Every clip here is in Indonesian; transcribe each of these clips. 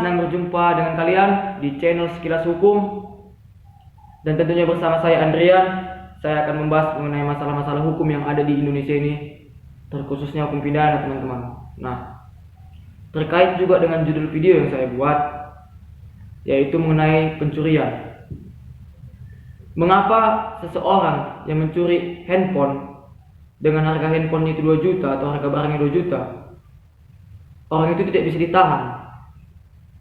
senang berjumpa dengan kalian di channel Sekilas Hukum. Dan tentunya bersama saya Andrian, saya akan membahas mengenai masalah-masalah hukum yang ada di Indonesia ini, terkhususnya hukum pidana, teman-teman. Nah, terkait juga dengan judul video yang saya buat, yaitu mengenai pencurian. Mengapa seseorang yang mencuri handphone dengan harga handphone itu 2 juta atau harga barangnya 2 juta, orang itu tidak bisa ditahan?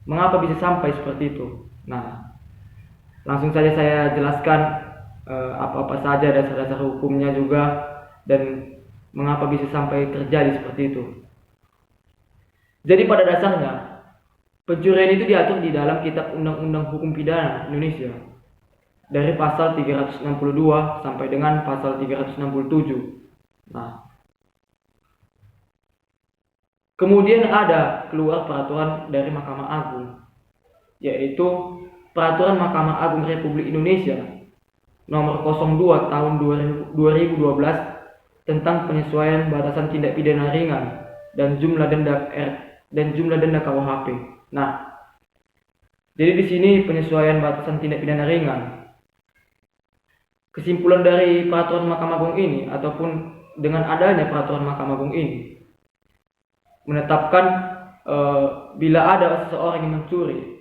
Mengapa bisa sampai seperti itu? Nah, langsung saja saya jelaskan apa-apa saja dasar-dasar hukumnya juga, dan mengapa bisa sampai terjadi seperti itu. Jadi pada dasarnya, pencurian itu diatur di dalam Kitab Undang-Undang Hukum Pidana Indonesia, dari pasal 362 sampai dengan pasal 367. Nah, kemudian ada keluar peraturan dari Mahkamah Agung, yaitu Peraturan Mahkamah Agung Republik Indonesia Nomor 02 Tahun 2012 tentang penyesuaian batasan tindak pidana ringan dan jumlah denda KUHP. Nah, jadi di sini penyesuaian batasan tindak pidana ringan. Kesimpulan dari peraturan Mahkamah Agung ini, ataupun dengan adanya peraturan Mahkamah Agung ini, menetapkan bila ada seseorang yang mencuri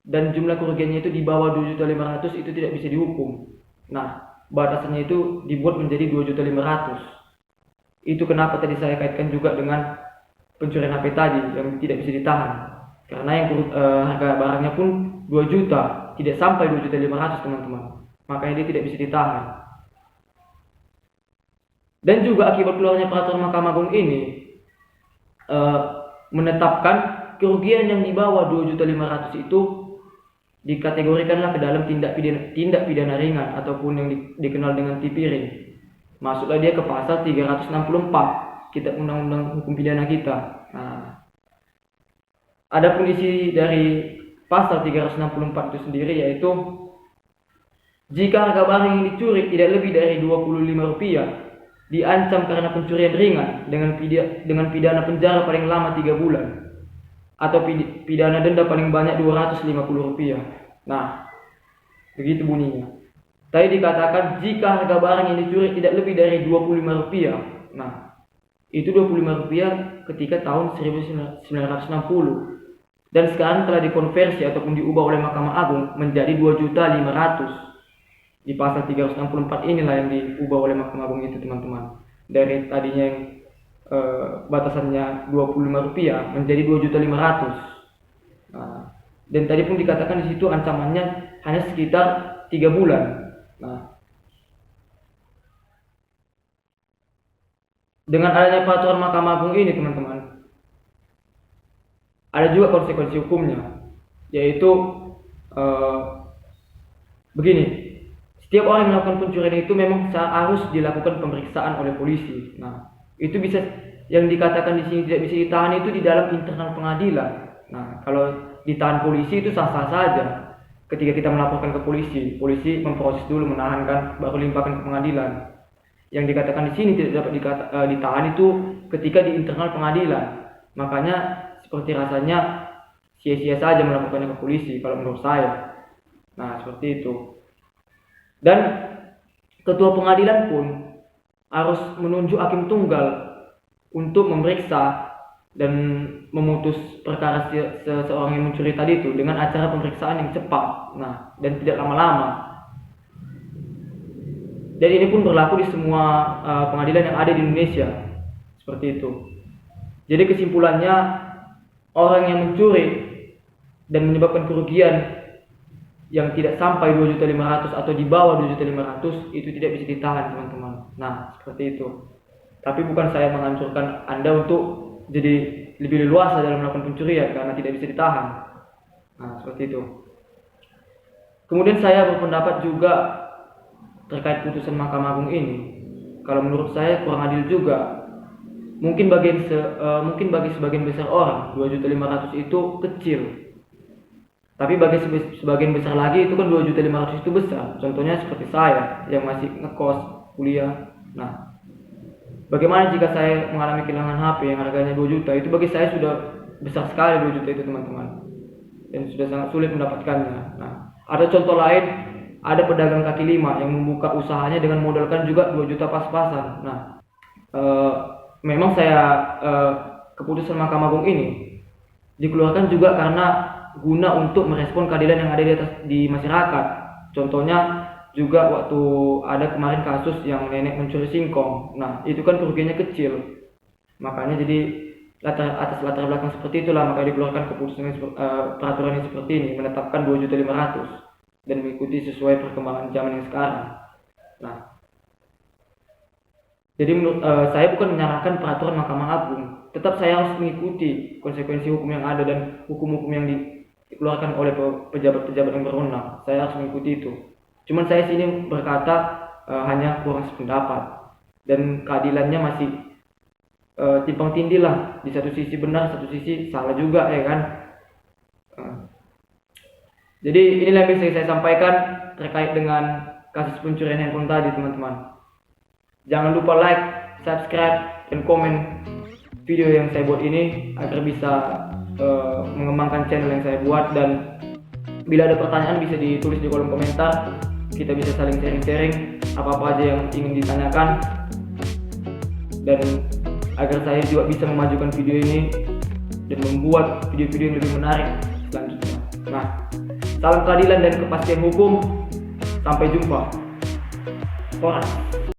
dan jumlah kerugiannya itu di bawah 2.500.000 itu tidak bisa dihukum. Nah, batasannya itu dibuat menjadi 2.500.000. Itu kenapa tadi saya kaitkan juga dengan pencurian HP tadi yang tidak bisa ditahan, karena yang harga barangnya pun 2 juta, tidak sampai 2.500.000, teman-teman. Makanya dia tidak bisa ditahan. Dan juga akibat keluarnya peraturan Mahkamah Agung ini menetapkan kerugian yang di bawah 2.500.000 itu dikategorikanlah ke dalam tindak pidana ringan ataupun yang dikenal dengan tipiring. Masuklah dia ke pasal 364 Kitab Undang-Undang Hukum Pidana kita. Nah, adapun isi dari pasal 364 itu sendiri, yaitu jika harga barang yang dicuri tidak lebih dari Rp25, diancam karena pencurian ringan dengan pidana penjara paling lama 3 bulan atau pidana denda paling banyak Rp250. Nah, begitu bunyinya. Tadi dikatakan jika harga barang yang dicuri tidak lebih dari Rp25. Nah, itu Rp25 ketika tahun 1960. Dan sekarang telah dikonversi ataupun diubah oleh Mahkamah Agung menjadi 2.500.000. Di pasal 364 inilah yang diubah oleh Mahkamah Agung itu, teman-teman. Dari tadinya yang batasannya Rp25 menjadi 2.500.000. Nah, dan tadi pun dikatakan di situ ancamannya hanya sekitar 3 bulan. Nah, dengan adanya peraturan Mahkamah Agung ini, teman-teman, ada juga konsekuensi hukumnya, yaitu begini. Setiap orang yang melakukan pencurian itu memang harus dilakukan pemeriksaan oleh polisi. Nah, itu bisa, yang dikatakan di sini tidak bisa ditahan itu di dalam internal pengadilan. Nah, kalau ditahan polisi itu sah-sah saja. Ketika kita melaporkan ke polisi, polisi memproses dulu, menahankan, baru limpahkan ke pengadilan. Yang dikatakan di sini tidak dapat ditahan itu ketika di internal pengadilan. Makanya seperti rasanya sia-sia saja melaporkannya ke polisi kalau menurut saya. Nah, seperti itu. Dan ketua pengadilan pun harus menunjuk hakim tunggal untuk memeriksa dan memutus perkara seseorang yang mencuri tadi itu dengan acara pemeriksaan yang cepat, nah, dan tidak lama-lama. Dan ini pun berlaku di semua pengadilan yang ada di Indonesia, seperti itu. Jadi kesimpulannya, orang yang mencuri dan menyebabkan kerugian yang tidak sampai 2.500.000 atau di bawah 2.500.000 itu tidak bisa ditahan, teman-teman. Nah, seperti itu. Tapi bukan saya menganjurkan Anda untuk jadi lebih leluasa dalam melakukan pencurian karena tidak bisa ditahan. Nah, seperti itu. Kemudian saya berpendapat juga terkait putusan Mahkamah Agung ini. Kalau menurut saya kurang adil juga. Mungkin bagi sebagian besar orang 2.500.000 itu kecil. Tapi bagi sebagian besar lagi itu kan 2.500.000 itu besar. Contohnya seperti saya yang masih ngekos, kuliah. Nah, bagaimana jika saya mengalami kehilangan HP yang harganya 2 juta? Itu bagi saya sudah besar sekali 2 juta itu, teman-teman. dan sudah sangat sulit mendapatkannya. Nah, ada contoh lain, ada pedagang kaki lima yang membuka usahanya dengan modalkan juga 2 juta pas-pasan. Nah, memang keputusan Mahkamah Agung ini dikeluarkan juga karena guna untuk merespon keadilan yang ada di masyarakat. Contohnya juga waktu ada kemarin kasus yang nenek mencuri singkong. Nah, itu kan kerugiannya kecil. Makanya jadi atas latar belakang seperti itulah makanya dikeluarkan keputusan peraturan yang seperti ini, menetapkan 2.500.000 dan mengikuti sesuai perkembangan zaman yang sekarang. Nah, jadi menurut saya bukan menyalahkan peraturan Mahkamah Agung, tetap saya harus mengikuti konsekuensi hukum yang ada dan hukum-hukum yang dikeluarkan oleh pejabat-pejabat yang berwenang. Saya harus mengikuti itu. Cuman saya sini berkata hanya kurang sependapat dan keadilannya masih timpang tindih lah, di satu sisi benar, satu sisi salah juga, ya kan. Jadi inilah yang bisa saya sampaikan terkait dengan kasus pencurian handphone tadi, teman-teman. Jangan lupa like, subscribe, dan komen video yang saya buat ini agar bisa mengembangkan channel yang saya buat. Dan bila ada pertanyaan bisa ditulis di kolom komentar, kita bisa saling sharing-sharing apa-apa aja yang ingin ditanyakan, dan agar saya juga bisa memajukan video ini dan membuat video-video yang lebih menarik selanjutnya. Nah, salam keadilan dan kepastian hukum. Sampai jumpa. Horas.